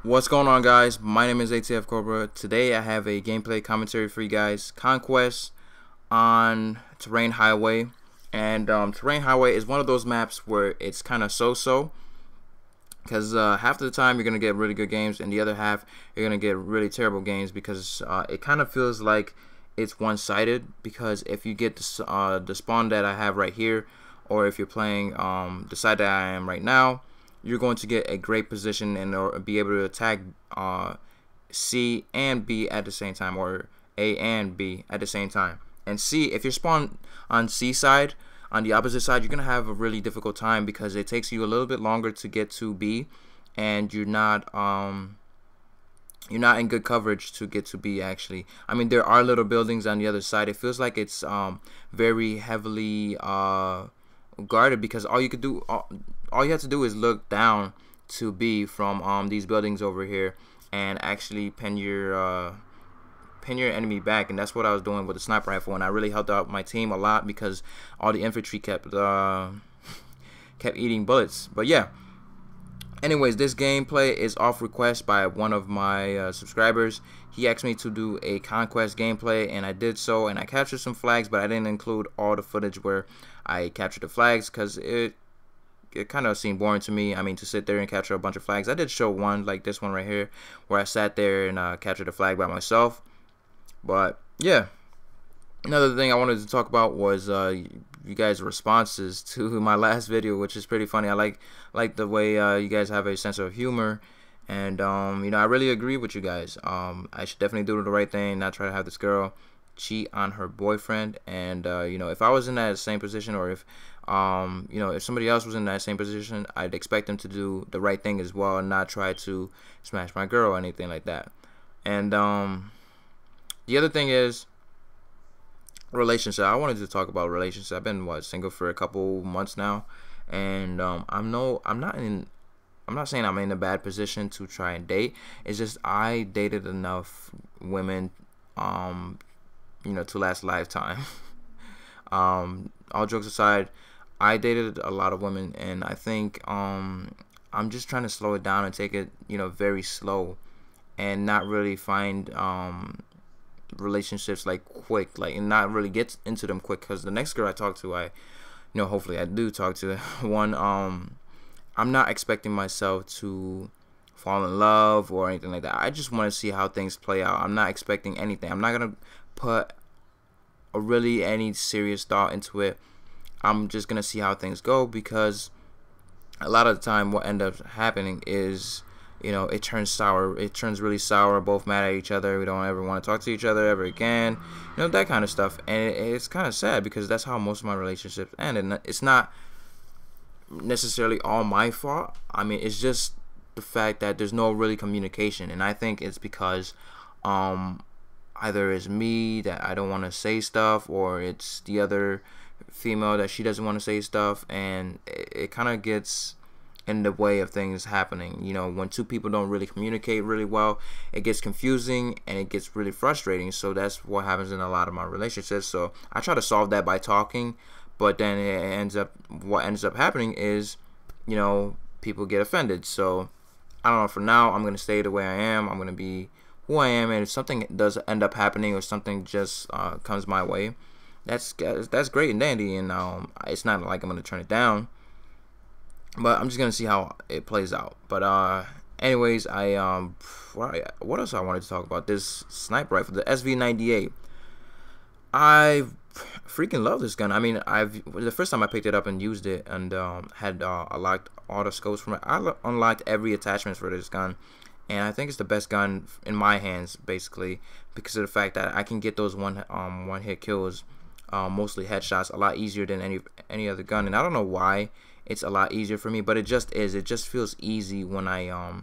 What's going on, guys? My name is ATF Cobra. Today I have a gameplay commentary for you guys. Conquest on Terrain Highway. And Terrain Highway is one of those maps where it's kind of so-so. Because half of the time you're going to get really good games, and the other half you're going to get really terrible games, because it kind of feels like it's one-sided. Because if you get the spawn that I have right here, or if you're playing the side that I am right now, you're going to get a great position and or be able to attack C and B at the same time, or A and B at the same time. And C, if you're spawned on C side, on the opposite side, you're gonna have a really difficult time because it takes you a little bit longer to get to B, and you're not in good coverage to get to B. Actually, I mean, there are little buildings on the other side. It feels like it's very heavily guarded, because all you have to do is look down to B from these buildings over here and actually pin your enemy back. And that's what I was doing with the sniper rifle, and I really helped out my team a lot because all the infantry kept eating bullets. But yeah, anyways, this gameplay is off request by one of my subscribers. He asked me to do a Conquest gameplay, and I did so, and I captured some flags, but I didn't include all the footage where I captured the flags because it kind of seemed boring to me. I mean, to sit there and capture a bunch of flags. I did show one, like this one right here, where I sat there and captured a flag by myself. But yeah, another thing I wanted to talk about was you guys' responses to my last video, which is pretty funny. I like the way you guys have a sense of humor, and you know, I really agree with you guys. I should definitely do the right thing, not try to have this girl cheat on her boyfriend. And you know, if I was in that same position, or if you know, if somebody else was in that same position, I'd expect them to do the right thing as well and not try to smash my girl or anything like that. And the other thing is relationship. I wanted to talk about relationships. I've been single for a couple months now, and I'm not saying I'm in a bad position to try and date. It's just I dated enough women you know, to last a lifetime. All jokes aside, I dated a lot of women, and I think I'm just trying to slow it down and take it, you know, very slow, and not really find relationships like quick, like, and not really get into them quick. Because the next girl I talk to, you know, hopefully I do talk to one, I'm not expecting myself to fall in love or anything like that. I just want to see how things play out. I'm not expecting anything. I'm not gonna put any serious thought into it. I'm just gonna see how things go, because a lot of the time what ends up happening is, you know, it turns sour. It turns really sour. Both mad at each other. We don't ever want to talk to each other ever again. You know, that kind of stuff. And it's kind of sad, because that's how most of my relationships end. And it's not necessarily all my fault. I mean, it's just the fact that there's no really communication. And I think it's because either it's me that I don't want to say stuff, or it's the other female that she doesn't want to say stuff, and it kind of gets in the way of things happening. You know, when two people don't really communicate really well, it gets confusing and it gets really frustrating. So that's what happens in a lot of my relationships. So I try to solve that by talking, but then what ends up happening is, you know, people get offended. So I don't know, for now I'm gonna stay the way I am. I'm gonna be who I am, and if something does end up happening, or something just comes my way, that's great and dandy, and it's not like I'm gonna turn it down, but I'm just gonna see how it plays out. But anyways, what else I wanted to talk about? This sniper rifle, the SV98. I freaking love this gun. I mean, the first time I picked it up and used it, and had unlocked all the scopes from it, I unlocked every attachment for this gun. And I think it's the best gun in my hands, basically, because of the fact that I can get those one hit kills, mostly headshots, a lot easier than any other gun. And I don't know why it's a lot easier for me, but it just is. It just feels easy when I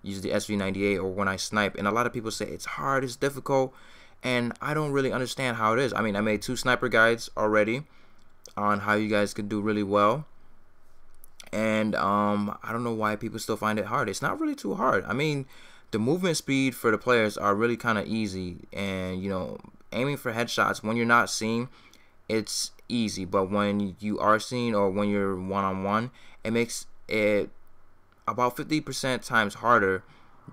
use the SV98, or when I snipe. And a lot of people say it's hard, it's difficult, and I don't really understand how it is. I mean, I made 2 sniper guides already on how you guys could do really well. And I don't know why people still find it hard. It's not really too hard. I mean, the movement speed for the players are really kind of easy, and you know, aiming for headshots when you're not seeing, it's easy. But when you are seen, or when you're one-on-one, it makes it about 50% times harder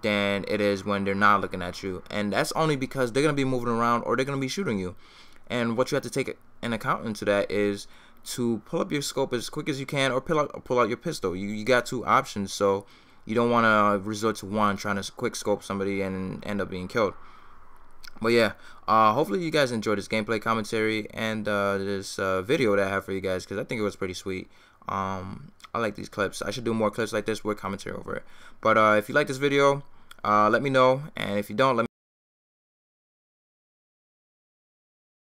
than it is when they're not looking at you. And that's only because they're going to be moving around or they're going to be shooting you. And what you have to take an account into that is to pull up your scope as quick as you can, or pull out your pistol. You got two options, so you don't want to resort to one, trying to quick scope somebody and end up being killed. But yeah, hopefully you guys enjoyed this gameplay commentary and this video that I have for you guys, because I think it was pretty sweet. I like these clips. I should do more clips like this with commentary over it. But if you like this video, let me know, and if you don't, let me